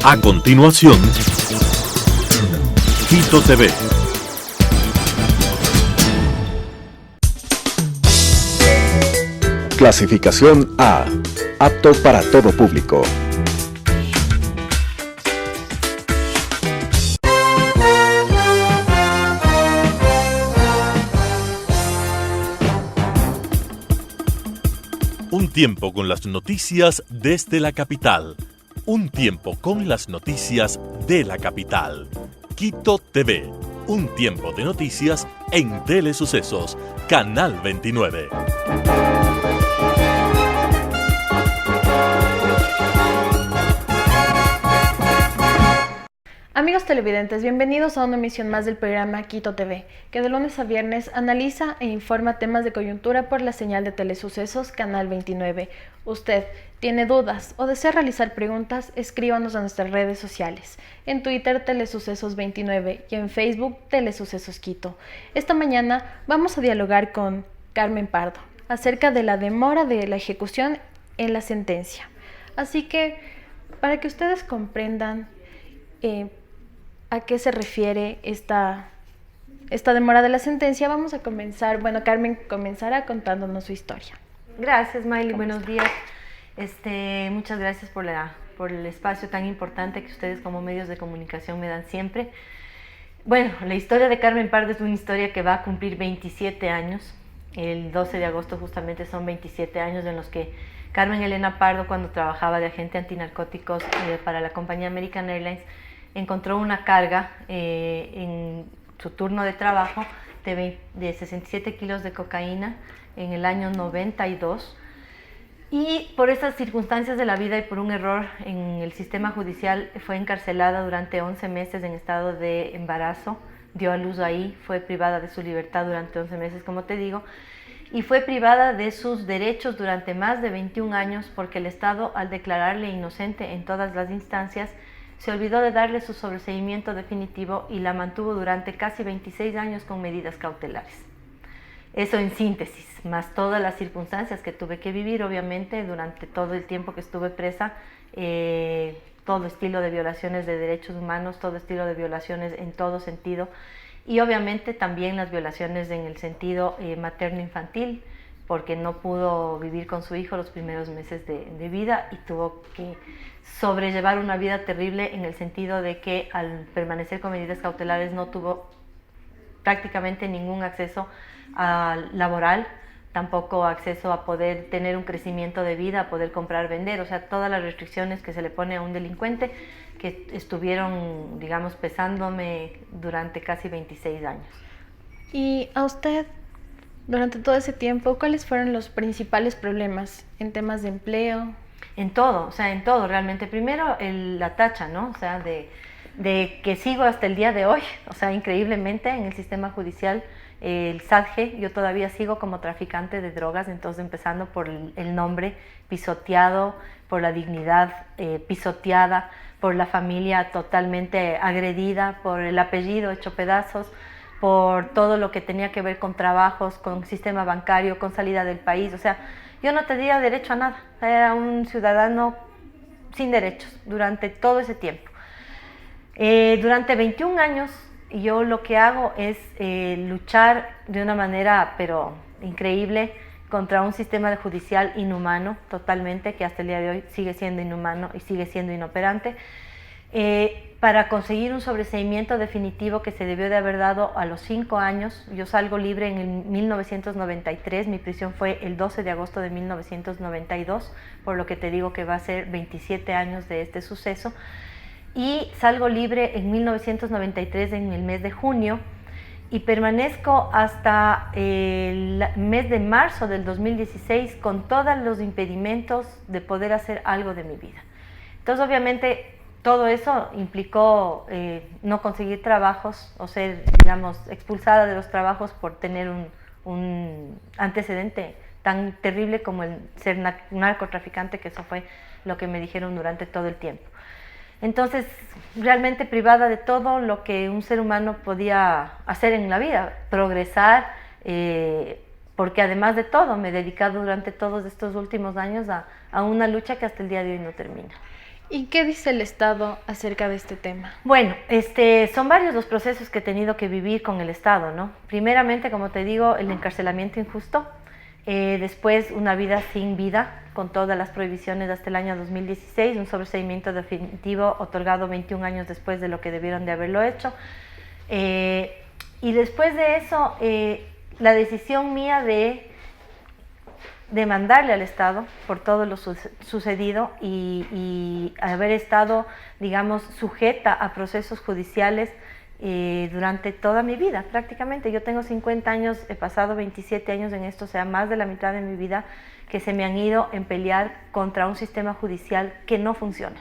A continuación, Quito TV. Clasificación A. Apto para todo público. Un tiempo con las noticias desde la capital. Un tiempo con las noticias de la capital. Quito TV. Un tiempo de noticias en Telesucesos, Canal 29. Amigos televidentes, bienvenidos a una emisión más del programa Quito TV, que de lunes a viernes analiza e informa temas de coyuntura por la señal de Telesucesos Canal 29. Usted tiene dudas o desea realizar preguntas, escríbanos a nuestras redes sociales. En Twitter, Telesucesos 29 y en Facebook, Telesucesos Quito. Esta mañana vamos a dialogar con Carmen Pardo acerca de la demora de la ejecución en la sentencia. Así que, para que ustedes comprendan a qué se refiere esta demora de la sentencia, vamos a comenzar. Bueno, Carmen comenzará contándonos su historia. Gracias, Miley. Buenos días. Muchas gracias por el espacio tan importante que ustedes como medios de comunicación me dan siempre. Bueno, la historia de Carmen Pardo es una historia que va a cumplir 27 años. El 12 de agosto justamente son 27 años en los que Carmen Elena Pardo, cuando trabajaba de agente antinarcóticos para la compañía American Airlines, encontró una carga en su turno de trabajo de 67 kilos de cocaína en el año 92, y por esas circunstancias de la vida y por un error en el sistema judicial fue encarcelada durante 11 meses en estado de embarazo, dio a luz ahí, fue privada de su libertad durante 11 meses, como te digo, y fue privada de sus derechos durante más de 21 años porque el Estado, al declararle inocente en todas las instancias, se olvidó de darle su sobreseimiento definitivo y la mantuvo durante casi 26 años con medidas cautelares. Eso en síntesis, más todas las circunstancias que tuve que vivir, obviamente, durante todo el tiempo que estuve presa, todo estilo de violaciones de derechos humanos, todo estilo de violaciones en todo sentido, y obviamente también las violaciones en el sentido materno-infantil, porque no pudo vivir con su hijo los primeros meses de vida y tuvo que sobrellevar una vida terrible en el sentido de que al permanecer con medidas cautelares no tuvo prácticamente ningún acceso laboral, tampoco acceso a poder tener un crecimiento de vida, a poder comprar, vender, o sea, todas las restricciones que se le pone a un delincuente que estuvieron, digamos, pesándome durante casi 26 años. Y a usted, durante todo ese tiempo, ¿cuáles fueron los principales problemas en temas de empleo? En todo, o sea, en todo realmente. Primero, la tacha, ¿no? O sea, de que sigo hasta el día de hoy, o sea, increíblemente en el sistema judicial, el SADGE, yo todavía sigo como traficante de drogas, entonces empezando por el nombre pisoteado, por la dignidad pisoteada, por la familia totalmente agredida, por el apellido hecho pedazos, por todo lo que tenía que ver con trabajos, con sistema bancario, con salida del país, o sea, yo no tenía derecho a nada, era un ciudadano sin derechos durante todo ese tiempo. Durante 21 años yo lo que hago es luchar de una manera pero increíble contra un sistema judicial inhumano totalmente, que hasta el día de hoy sigue siendo inhumano y sigue siendo inoperante, para conseguir un sobreseimiento definitivo que se debió de haber dado a los 5 años. Yo salgo libre en el 1993, mi prisión fue el 12 de agosto de 1992, por lo que te digo que va a ser 27 años de este suceso, y salgo libre en 1993 en el mes de junio, y permanezco hasta el mes de marzo del 2016 con todos los impedimentos de poder hacer algo de mi vida. Entonces, obviamente, todo eso implicó no conseguir trabajos o ser, digamos, expulsada de los trabajos por tener un antecedente tan terrible como el ser narcotraficante, que eso fue lo que me dijeron durante todo el tiempo. Entonces, realmente privada de todo lo que un ser humano podía hacer en la vida, progresar, porque además de todo me he dedicado durante todos estos últimos años a una lucha que hasta el día de hoy no termina. ¿Y qué dice el Estado acerca de este tema? Bueno, son varios los procesos que he tenido que vivir con el Estado, ¿no? Primeramente, como te digo, el encarcelamiento injusto, después una vida sin vida, con todas las prohibiciones hasta el año 2016, un sobreseimiento definitivo otorgado 21 años después de lo que debieron de haberlo hecho. Y después de eso, la decisión mía de demandarle al Estado por todo lo sucedido y haber estado, digamos, sujeta a procesos judiciales durante toda mi vida, prácticamente. Yo tengo 50 años, he pasado 27 años en esto, o sea, más de la mitad de mi vida que se me han ido en pelear contra un sistema judicial que no funciona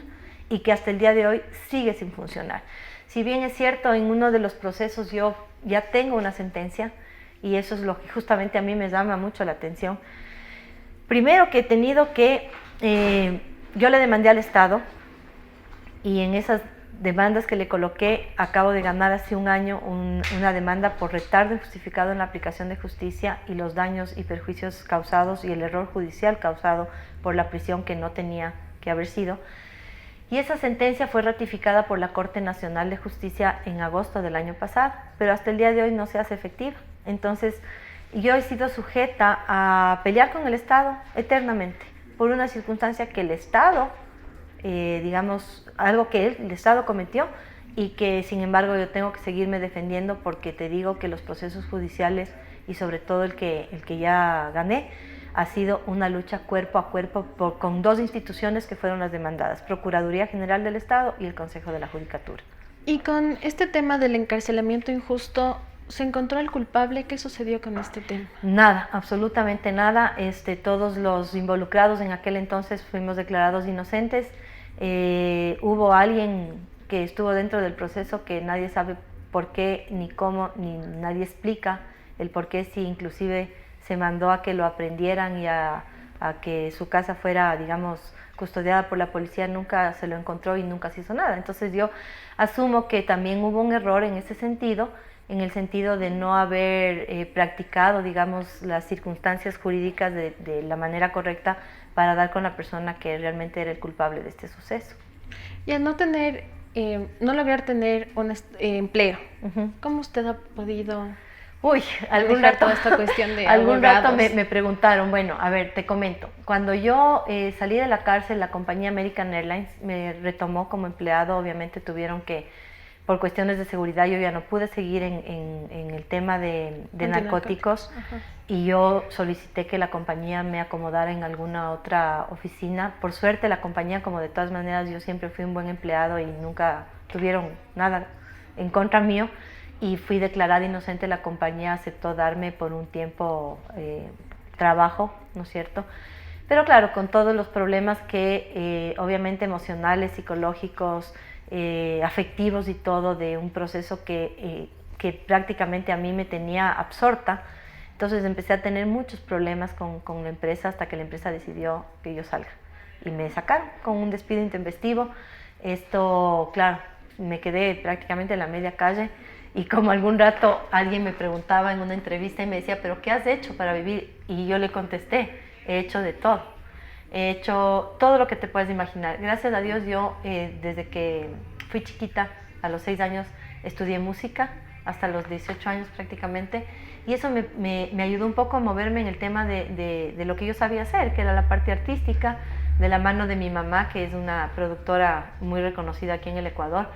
y que hasta el día de hoy sigue sin funcionar. Si bien es cierto, en uno de los procesos yo ya tengo una sentencia, y eso es lo que justamente a mí me llama mucho la atención. Primero que he tenido que, yo le demandé al Estado, y en esas demandas que le coloqué, acabo de ganar hace un año una demanda por retardo injustificado en la aplicación de justicia y los daños y perjuicios causados y el error judicial causado por la prisión que no tenía que haber sido. Y esa sentencia fue ratificada por la Corte Nacional de Justicia en agosto del año pasado, pero hasta el día de hoy no se hace efectiva. Entonces, yo he sido sujeta a pelear con el Estado eternamente por una circunstancia que el Estado, digamos, algo que el Estado cometió y que sin embargo yo tengo que seguirme defendiendo porque te digo que los procesos judiciales y sobre todo el que ya gané ha sido una lucha cuerpo a cuerpo con dos instituciones que fueron las demandadas, Procuraduría General del Estado y el Consejo de la Judicatura. Y con este tema del encarcelamiento injusto, ¿se encontró el culpable? ¿Qué sucedió con este tema? Nada, absolutamente nada. Todos los involucrados en aquel entonces fuimos declarados inocentes. Hubo alguien que estuvo dentro del proceso que nadie sabe por qué, ni cómo, ni nadie explica el por qué, si inclusive se mandó a que lo aprendieran y a que su casa fuera, digamos, custodiada por la policía, nunca se lo encontró y nunca se hizo nada. Entonces yo asumo que también hubo un error en ese sentido, en el sentido de no haber practicado, digamos, las circunstancias jurídicas de la manera correcta para dar con la persona que realmente era el culpable de este suceso. Y al no lograr tener un empleo, ¿cómo usted ha podido algún rato toda esta cuestión de algún rato abogados? me preguntaron, bueno, a ver, te comento. Cuando yo salí de la cárcel, la compañía American Airlines me retomó como empleado. Obviamente tuvieron que, por cuestiones de seguridad, yo ya no pude seguir en el tema de narcóticos. Y yo solicité que la compañía me acomodara en alguna otra oficina. Por suerte la compañía, como de todas maneras yo siempre fui un buen empleado y nunca tuvieron nada en contra mío, y fui declarada inocente, la compañía aceptó darme por un tiempo trabajo, ¿no es cierto? Pero claro, con todos los problemas que obviamente emocionales, psicológicos, afectivos y todo, de un proceso que prácticamente a mí me tenía absorta. Entonces empecé a tener muchos problemas con la empresa hasta que la empresa decidió que yo salga. Y me sacaron con un despido intempestivo. Esto, claro, me quedé prácticamente en la media calle. Y como algún rato alguien me preguntaba en una entrevista y me decía, ¿pero qué has hecho para vivir? Y yo le contesté, he hecho de todo. He hecho todo lo que te puedes imaginar. Gracias a Dios yo, desde que fui chiquita, a los 6 años, estudié música, hasta los 18 años prácticamente. Y eso me ayudó un poco a moverme en el tema de lo que yo sabía hacer, que era la parte artística, de la mano de mi mamá, que es una productora muy reconocida aquí en el Ecuador.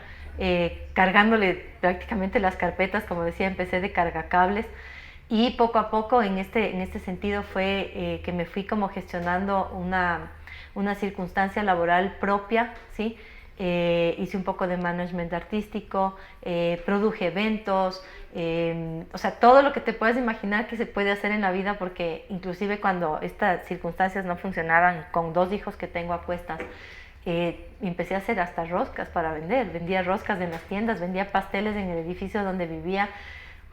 Cargándole prácticamente las carpetas, como decía, empecé de cargacables, y poco a poco en este sentido fue que me fui como gestionando una circunstancia laboral propia, ¿sí? Hice un poco de management artístico, produje eventos, o sea, todo lo que te puedes imaginar que se puede hacer en la vida, porque inclusive cuando estas circunstancias no funcionaban, con 2 hijos que tengo a cuestas, empecé a hacer hasta roscas para vender. Vendía roscas en las tiendas, vendía pasteles en el edificio donde vivía.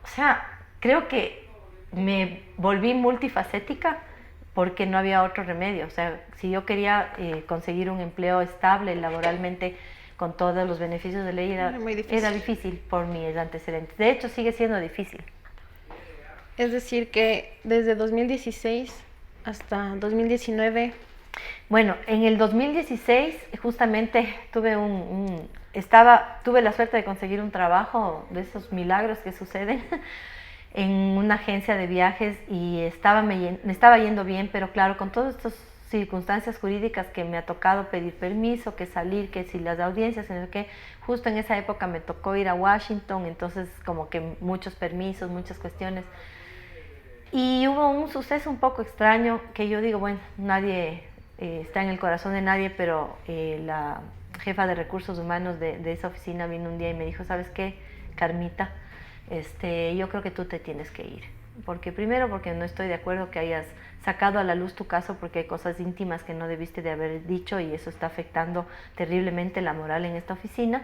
O sea, creo que me volví multifacética porque no había otro remedio. O sea, si yo quería conseguir un empleo estable laboralmente con todos los beneficios de ley, era difícil por mis antecedentes. De hecho, sigue siendo difícil. Es decir, que desde 2016 hasta 2019 Bueno, en el 2016 justamente tuve tuve la suerte de conseguir un trabajo de esos milagros que suceden en una agencia de viajes y me estaba yendo bien, pero claro, con todas estas circunstancias jurídicas que me ha tocado pedir permiso, que salir, que si las audiencias, en el que justo en esa época me tocó ir a Washington, entonces como que muchos permisos, muchas cuestiones. Y hubo un suceso un poco extraño que yo digo, bueno, nadie está en el corazón de nadie, pero la jefa de recursos humanos de esa oficina vino un día y me dijo, ¿sabes qué, Carmita? Yo creo que tú te tienes que ir. Porque primero, porque no estoy de acuerdo que hayas sacado a la luz tu caso, porque hay cosas íntimas que no debiste de haber dicho y eso está afectando terriblemente la moral en esta oficina.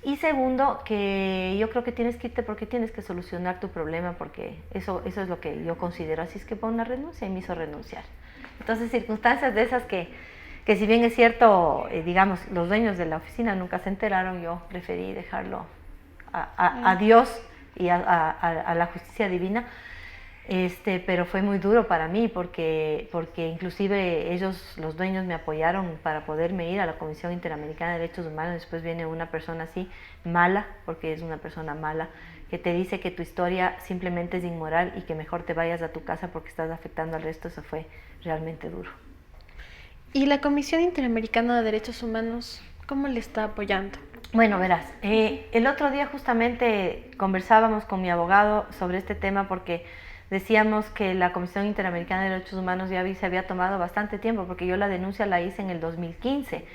Y segundo, que yo creo que tienes que irte porque tienes que solucionar tu problema, porque eso es lo que yo considero. Así es que pon una renuncia y me hizo renunciar. Entonces, circunstancias de esas que si bien es cierto, digamos, los dueños de la oficina nunca se enteraron, yo preferí dejarlo a Dios y a la justicia divina. Pero fue muy duro para mí porque inclusive ellos, los dueños, me apoyaron para poderme ir a la Comisión Interamericana de Derechos Humanos. Después viene una persona así, mala, porque es una persona mala, que te dice que tu historia simplemente es inmoral y que mejor te vayas a tu casa porque estás afectando al resto. Eso fue realmente duro. ¿Y la Comisión Interamericana de Derechos Humanos cómo le está apoyando? Bueno, verás, el otro día justamente conversábamos con mi abogado sobre este tema porque decíamos que la Comisión Interamericana de Derechos Humanos ya se había tomado bastante tiempo, porque yo la denuncia la hice en el 2015.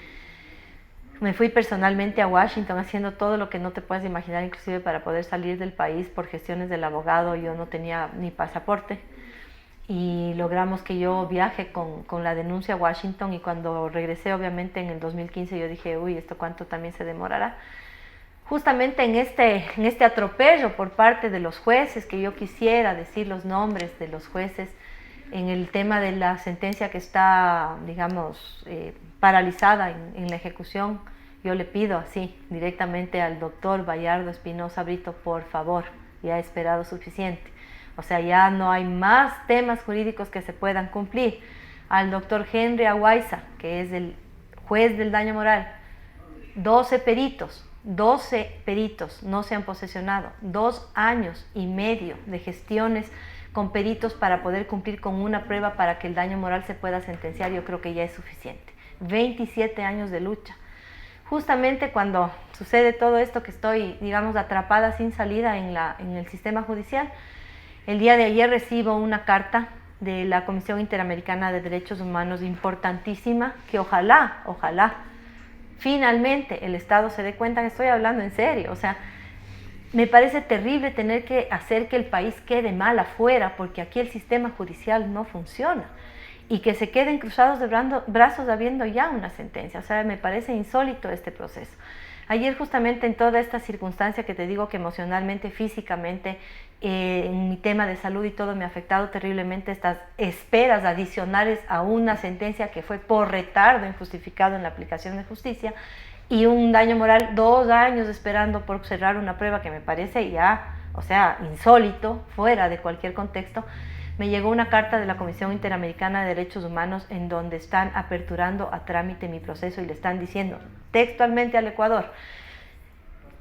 Me fui personalmente a Washington haciendo todo lo que no te puedes imaginar, inclusive para poder salir del país por gestiones del abogado. Yo no tenía ni pasaporte y logramos que yo viaje con la denuncia a Washington, y cuando regresé obviamente en el 2015 yo dije, uy, ¿esto cuánto también se demorará? Justamente en este atropello por parte de los jueces, que yo quisiera decir los nombres de los jueces, en el tema de la sentencia que está, digamos, paralizada en la ejecución, yo le pido así directamente al doctor Bayardo Espinosa Brito, por favor, ya he esperado suficiente. O sea, ya no hay más temas jurídicos que se puedan cumplir. Al doctor Henry Aguaiza, que es el juez del daño moral, 12 peritos no se han posesionado, 2 años y medio de gestiones con peritos para poder cumplir con una prueba para que el daño moral se pueda sentenciar. Yo creo que ya es suficiente. 27 años de lucha. Justamente cuando sucede todo esto, que estoy, digamos, atrapada sin salida en el sistema judicial, el día de ayer recibo una carta de la Comisión Interamericana de Derechos Humanos importantísima, que ojalá finalmente el Estado se dé cuenta que estoy hablando en serio. O sea, me parece terrible tener que hacer que el país quede mal afuera porque aquí el sistema judicial no funciona y que se queden cruzados de brazos habiendo ya una sentencia. O sea, me parece insólito este proceso. Ayer justamente en toda esta circunstancia que te digo que emocionalmente, físicamente, en mi tema de salud y todo me ha afectado terriblemente, estas esperas adicionales a una sentencia que fue por retardo injustificado en la aplicación de justicia, y un daño moral, 2 años esperando por cerrar una prueba que me parece ya, o sea, insólito, fuera de cualquier contexto. Me llegó una carta de la Comisión Interamericana de Derechos Humanos en donde están aperturando a trámite mi proceso y le están diciendo textualmente al Ecuador: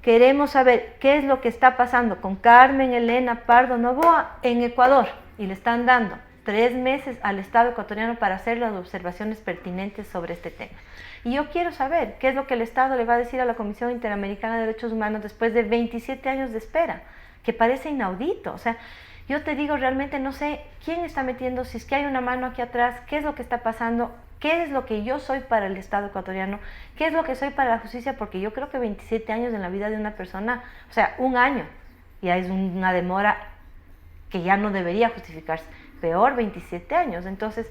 queremos saber qué es lo que está pasando con Carmen Elena Pardo Novoa en Ecuador, y le están dando 3 meses al Estado ecuatoriano para hacer las observaciones pertinentes sobre este tema. Y yo quiero saber qué es lo que el Estado le va a decir a la Comisión Interamericana de Derechos Humanos después de 27 años de espera, que parece inaudito. O sea, yo te digo, realmente no sé quién está metiendo, si es que hay una mano aquí atrás, qué es lo que está pasando, qué es lo que yo soy para el Estado ecuatoriano, qué es lo que soy para la justicia, porque yo creo que 27 años en la vida de una persona, o sea, 1 año, ya es una demora que ya no debería justificarse, peor 27 años. Entonces,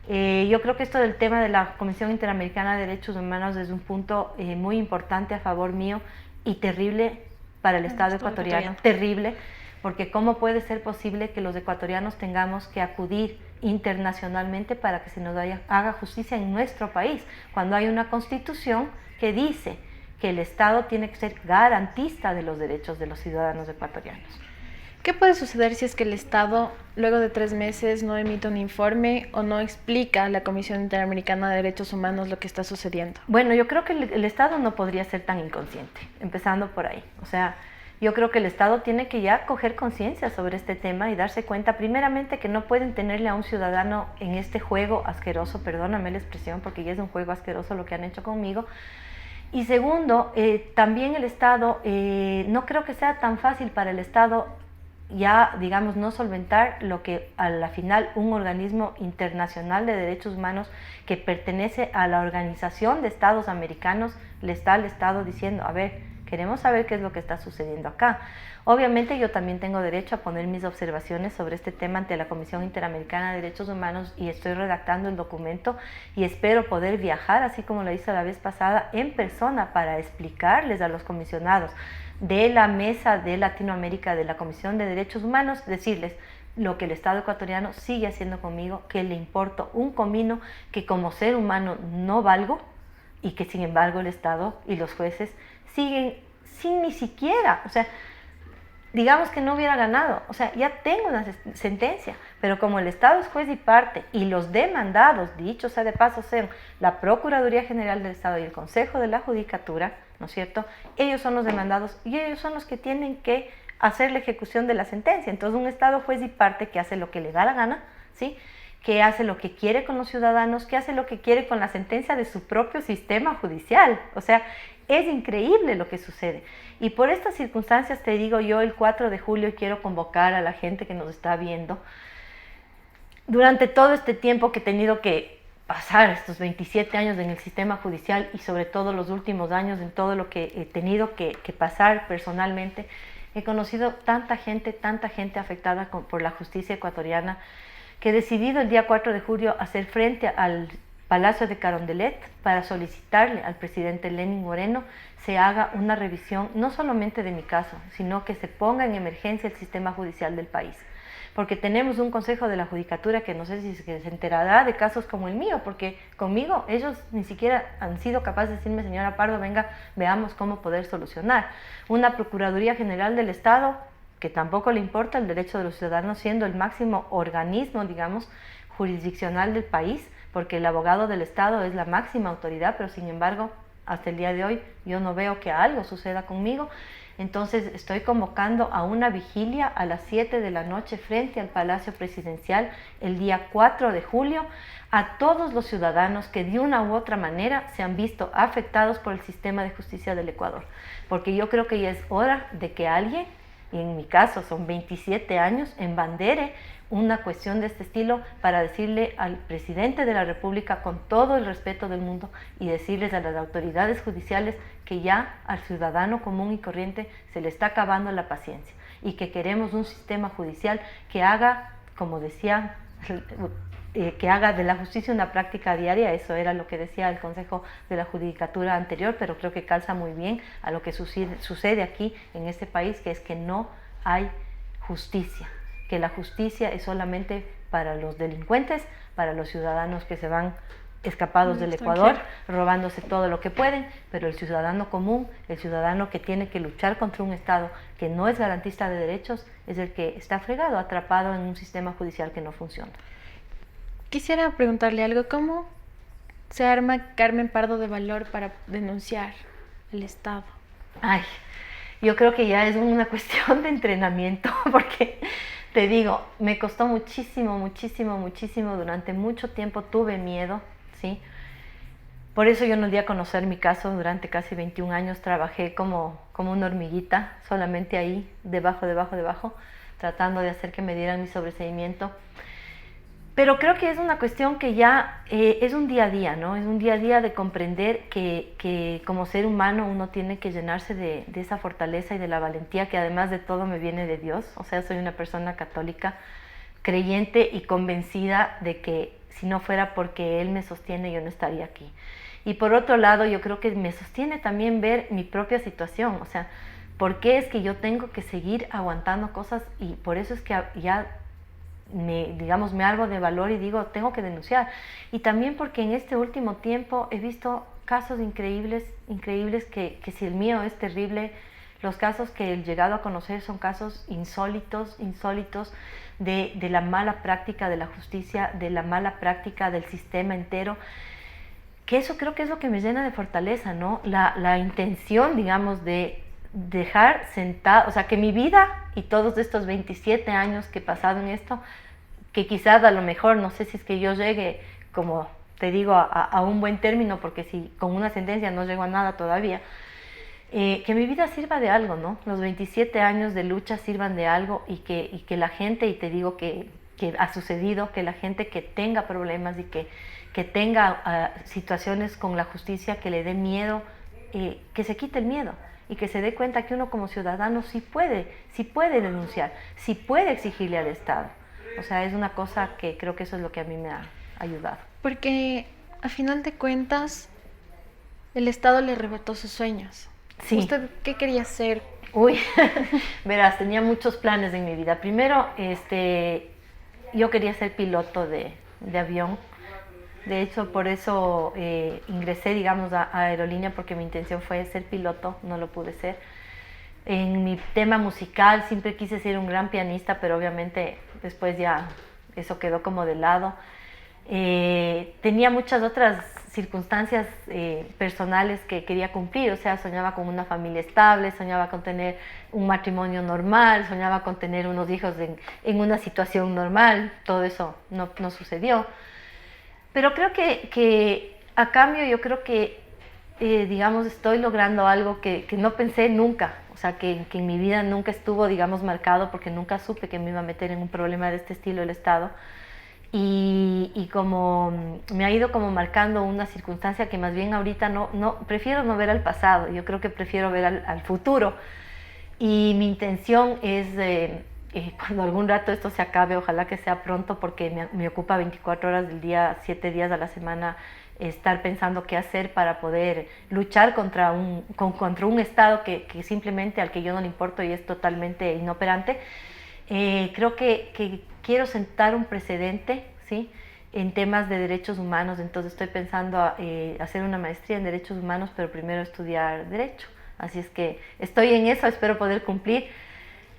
yo creo que esto del tema de la Comisión Interamericana de Derechos Humanos es un punto muy importante a favor mío y terrible para el Estado ecuatoriano, terrible, porque ¿cómo puede ser posible que los ecuatorianos tengamos que acudir internacionalmente para que se nos haga justicia en nuestro país, cuando hay una constitución que dice que el Estado tiene que ser garantista de los derechos de los ciudadanos ecuatorianos? ¿Qué puede suceder si es que el Estado, luego de 3 meses, no emite un informe o no explica a la Comisión Interamericana de Derechos Humanos lo que está sucediendo? Bueno, yo creo que el Estado no podría ser tan inconsciente, empezando por ahí. O sea, yo creo que el Estado tiene que ya coger conciencia sobre este tema y darse cuenta, primeramente, que no pueden tenerle a un ciudadano en este juego asqueroso, perdóname la expresión, porque ya es un juego asqueroso lo que han hecho conmigo. Y segundo, también el Estado, no creo que sea tan fácil para el Estado ya, digamos, no solventar lo que a la final un organismo internacional de derechos humanos que pertenece a la Organización de Estados Americanos le está al Estado diciendo, a ver, queremos saber qué es lo que está sucediendo acá. Obviamente yo también tengo derecho a poner mis observaciones sobre este tema ante la Comisión Interamericana de Derechos Humanos y estoy redactando el documento y espero poder viajar, así como lo hice la vez pasada, en persona para explicarles a los comisionados de la Mesa de Latinoamérica de la Comisión de Derechos Humanos, decirles lo que el Estado ecuatoriano sigue haciendo conmigo, que le importo un comino, que como ser humano no valgo y que sin embargo el Estado y los jueces siguen sin ni siquiera, o sea, digamos que no hubiera ganado, o sea, ya tengo una sentencia, pero como el Estado es juez y parte y los demandados, dicho sea de paso, sean la Procuraduría General del Estado y el Consejo de la Judicatura, ¿no es cierto? Ellos son los demandados y ellos son los que tienen que hacer la ejecución de la sentencia. Entonces, un Estado juez y parte que hace lo que le da la gana, ¿sí? Que hace lo que quiere con los ciudadanos, que hace lo que quiere con la sentencia de su propio sistema judicial. O sea, es increíble lo que sucede. Y por estas circunstancias te digo yo, el 4 de julio quiero convocar a la gente que nos está viendo. Durante todo este tiempo que he tenido que pasar, estos 27 años en el sistema judicial y sobre todo los últimos años en todo lo que he tenido que pasar personalmente, he conocido tanta gente afectada por la justicia ecuatoriana, que he decidido el día 4 de julio hacer frente al Palacio de Carondelet para solicitarle al presidente Lenín Moreno se haga una revisión no solamente de mi caso, sino que se ponga en emergencia el sistema judicial del país. Porque tenemos un Consejo de la Judicatura que no sé si se enterará de casos como el mío, porque conmigo ellos ni siquiera han sido capaces de decirme, señora Pardo, venga, veamos cómo poder solucionar. Una Procuraduría General del Estado que tampoco le importa el derecho de los ciudadanos, siendo el máximo organismo, digamos, jurisdiccional del país, porque el abogado del Estado es la máxima autoridad, pero sin embargo, hasta el día de hoy yo no veo que algo suceda conmigo. Entonces estoy convocando a una vigilia a las 7 de la noche frente al Palacio Presidencial el día 4 de julio a todos los ciudadanos que de una u otra manera se han visto afectados por el sistema de justicia del Ecuador. Porque yo creo que ya es hora de que alguien, y en mi caso son 27 años, embandere una cuestión de este estilo para decirle al presidente de la República con todo el respeto del mundo y decirles a las autoridades judiciales que ya al ciudadano común y corriente se le está acabando la paciencia y que queremos un sistema judicial que haga, como decía, que haga de la justicia una práctica diaria. Eso era lo que decía el Consejo de la Judicatura anterior, pero creo que calza muy bien a lo que sucede aquí en este país, que es que no hay justicia, que la justicia es solamente para los delincuentes, para los ciudadanos que se van escapados del Ecuador, robándose todo lo que pueden, pero el ciudadano común, el ciudadano que tiene que luchar contra un Estado que no es garantista de derechos, es el que está fregado, atrapado en un sistema judicial que no funciona. Quisiera preguntarle algo, ¿cómo se arma Carmen Pardo de valor para denunciar al Estado? Ay, yo creo que ya es una cuestión de entrenamiento, porque te digo, me costó muchísimo, durante mucho tiempo tuve miedo, ¿sí? Por eso yo no di a conocer mi caso. Durante casi 21 años trabajé como una hormiguita, solamente ahí, debajo, tratando de hacer que me dieran mi sobreseimiento. Pero creo que es una cuestión que ya es un día a día, ¿no? Es un día a día de comprender que como ser humano uno tiene que llenarse de esa fortaleza y de la valentía que además de todo me viene de Dios. O sea, soy una persona católica, creyente y convencida de que si no fuera porque Él me sostiene, yo no estaría aquí. Y por otro lado, yo creo que me sostiene también ver mi propia situación. O sea, ¿por qué es que yo tengo que seguir aguantando cosas? Y por eso es que ya me armo de valor y digo, tengo que denunciar. Y también porque en este último tiempo he visto casos increíbles que si el mío es terrible, Los casos que he llegado a conocer son casos insólitos de la mala práctica de la justicia, de la mala práctica del sistema entero, que eso creo que es lo que me llena de fortaleza, ¿no? La intención, digamos, de dejar sentado, o sea, que mi vida y todos estos 27 años que he pasado en esto, que quizás a lo mejor, no sé si es que yo llegue, como te digo, a un buen término, porque si con una sentencia no llego a nada todavía, que mi vida sirva de algo, ¿no? Los 27 años de lucha sirvan de algo y que la gente, y te digo que ha sucedido, que la gente que tenga problemas y que tenga situaciones con la justicia que le dé miedo, que se quite el miedo y que se dé cuenta que uno como ciudadano sí puede denunciar, sí puede exigirle al Estado. O sea, es una cosa que creo que eso es lo que a mí me ha ayudado. Porque a final de cuentas, el Estado le arrebató sus sueños. Sí. ¿Usted qué quería hacer? Uy, verás, tenía muchos planes en mi vida. Primero, yo quería ser piloto de avión. De hecho, por eso ingresé, digamos, a aerolínea, porque mi intención fue ser piloto, no lo pude ser. En mi tema musical siempre quise ser un gran pianista, pero obviamente después ya eso quedó como de lado. Tenía muchas otras circunstancias personales que quería cumplir, o sea, soñaba con una familia estable, soñaba con tener un matrimonio normal, soñaba con tener unos hijos en una situación normal. Todo eso no sucedió. Pero creo que a cambio yo creo que, digamos, estoy logrando algo que no pensé nunca, o sea, que en mi vida nunca estuvo, digamos, marcado, porque nunca supe que me iba a meter en un problema de este estilo el Estado. Y como me ha ido como marcando una circunstancia que más bien ahorita prefiero no ver al pasado, yo creo que prefiero ver al futuro. Y mi intención es, cuando algún rato esto se acabe, ojalá que sea pronto, porque me ocupa 24 horas del día, 7 días a la semana, estar pensando qué hacer para poder luchar contra un Estado que simplemente al que yo no le importo y es totalmente inoperante. Creo que quiero sentar un precedente, ¿sí?, en temas de derechos humanos. Entonces estoy pensando hacer una maestría en derechos humanos, pero primero estudiar derecho. Así es que estoy en eso, espero poder cumplir.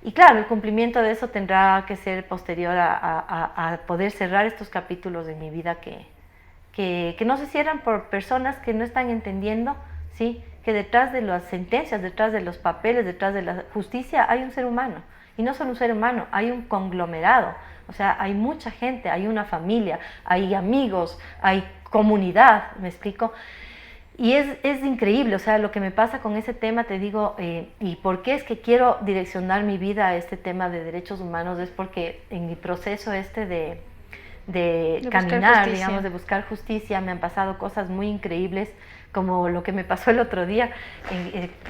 Y claro, el cumplimiento de eso tendrá que ser posterior a poder cerrar estos capítulos de mi vida que no se cierran por personas que no están entendiendo, ¿sí?, que detrás de las sentencias, detrás de los papeles, detrás de la justicia hay un ser humano. Y no solo un ser humano, hay un conglomerado. O sea, hay mucha gente, hay una familia, hay amigos, hay comunidad, ¿me explico? Y es increíble, o sea, lo que me pasa con ese tema, te digo, y por qué es que quiero direccionar mi vida a este tema de derechos humanos, es porque en mi proceso de caminar, digamos, de buscar justicia, me han pasado cosas muy increíbles, como lo que me pasó el otro día,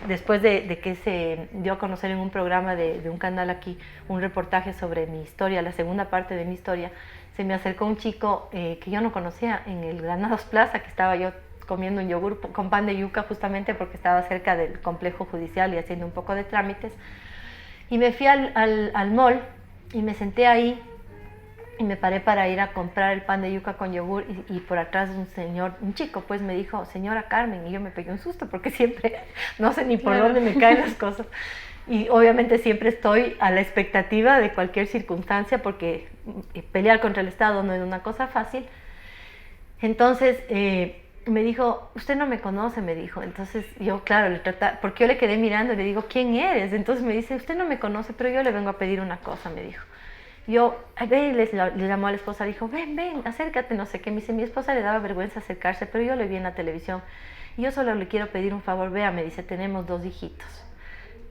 después de que se dio a conocer en un programa de un canal aquí, un reportaje sobre mi historia, la segunda parte de mi historia. Se me acercó un chico que yo no conocía en el Granados Plaza, que estaba yo comiendo un yogur con pan de yuca, justamente porque estaba cerca del complejo judicial y haciendo un poco de trámites. Y me fui al mall y me senté ahí y me paré para ir a comprar el pan de yuca con yogur, y por atrás un chico, pues me dijo, señora Carmen, y yo me pegué un susto porque siempre no sé ni por dónde me caen las cosas. Y obviamente siempre estoy a la expectativa de cualquier circunstancia, porque pelear contra el Estado no es una cosa fácil. Entonces me dijo, usted no me conoce, me dijo. Entonces yo, claro, porque yo le quedé mirando y le digo, ¿quién eres? Entonces me dice, usted no me conoce, pero yo le vengo a pedir una cosa, me dijo. Yo, le llamó a la esposa, dijo, ven, acércate, no sé qué. Me dice, mi esposa le daba vergüenza acercarse, pero yo le vi en la televisión. Y yo solo le quiero pedir un favor, vea, me dice, tenemos 2 hijitos.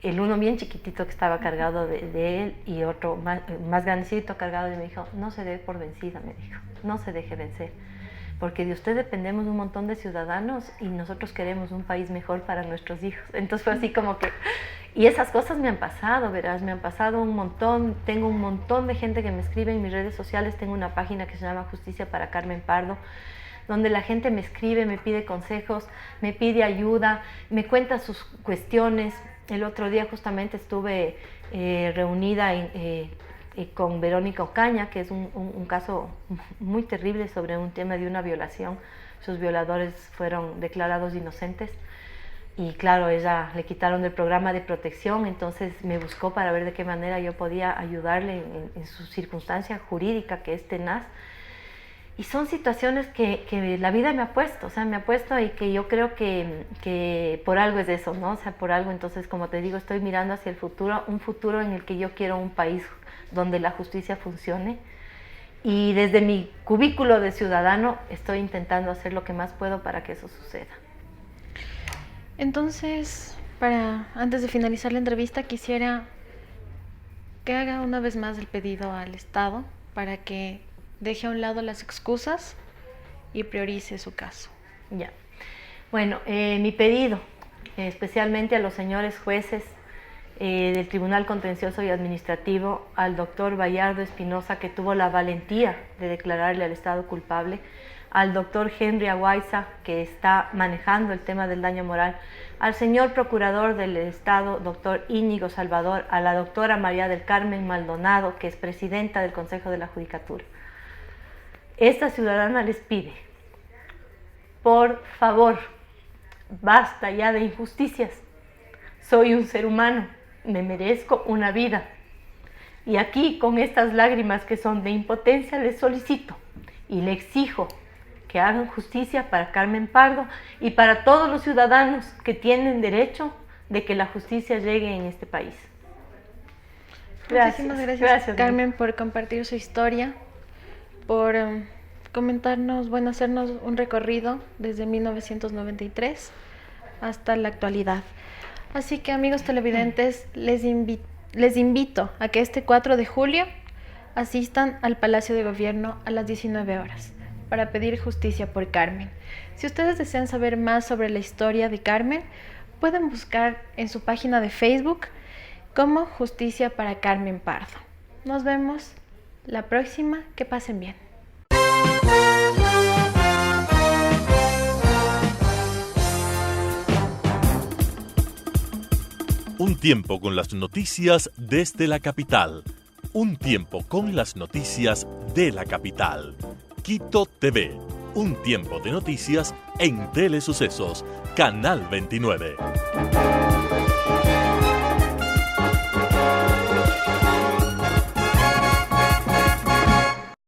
El uno bien chiquitito que estaba cargado de él, y otro más grandecito cargado, y me dijo, no se dé por vencida, me dijo, no se deje vencer, porque de usted dependemos un montón de ciudadanos y nosotros queremos un país mejor para nuestros hijos. Entonces fue así como que... Y esas cosas me han pasado, verás, me han pasado un montón. Tengo un montón de gente que me escribe en mis redes sociales. Tengo una página que se llama Justicia para Carmen Pardo, donde la gente me escribe, me pide consejos, me pide ayuda, me cuenta sus cuestiones. El otro día justamente estuve reunida con Verónica Ocaña, que es un caso muy terrible sobre un tema de una violación. Sus violadores fueron declarados inocentes. y claro, ella le quitaron el programa de protección, entonces me buscó para ver de qué manera yo podía ayudarle en su circunstancia jurídica, que es tenaz. Y son situaciones que la vida me ha puesto, o sea, me ha puesto, y que yo creo que por algo es eso, ¿no? O sea, por algo, entonces, como te digo, estoy mirando hacia el futuro, un futuro en el que yo quiero un país donde la justicia funcione. Y desde mi cubículo de ciudadano estoy intentando hacer lo que más puedo para que eso suceda. Entonces, antes de finalizar la entrevista, quisiera que haga una vez más el pedido al Estado para que deje a un lado las excusas y priorice su caso. Ya. Bueno, mi pedido, especialmente a los señores jueces del Tribunal Contencioso y Administrativo, al doctor Bayardo Espinosa, que tuvo la valentía de declararle al Estado culpable, al doctor Henry Aguaiza, que está manejando el tema del daño moral, al señor procurador del Estado, doctor Íñigo Salvador, a la doctora María del Carmen Maldonado, que es presidenta del Consejo de la Judicatura. Esta ciudadana les pide, por favor, basta ya de injusticias. Soy un ser humano, me merezco una vida. Y aquí, con estas lágrimas que son de impotencia, les solicito y le exijo que hagan justicia para Carmen Pardo y para todos los ciudadanos que tienen derecho de que la justicia llegue en este país. Gracias. Muchísimas gracias, Carmen, por compartir su historia, por comentarnos, bueno, hacernos un recorrido desde 1993 hasta la actualidad. Así que, amigos televidentes, les invito a que este 4 de julio asistan al Palacio de Gobierno a las 19 horas para pedir justicia por Carmen. Si ustedes desean saber más sobre la historia de Carmen, pueden buscar en su página de Facebook como Justicia para Carmen Pardo. Nos vemos la próxima. Que pasen bien. Un tiempo con las noticias desde la capital. Un tiempo con las noticias de la capital. Quito TV. Un tiempo de noticias en Telesucesos, Canal 29.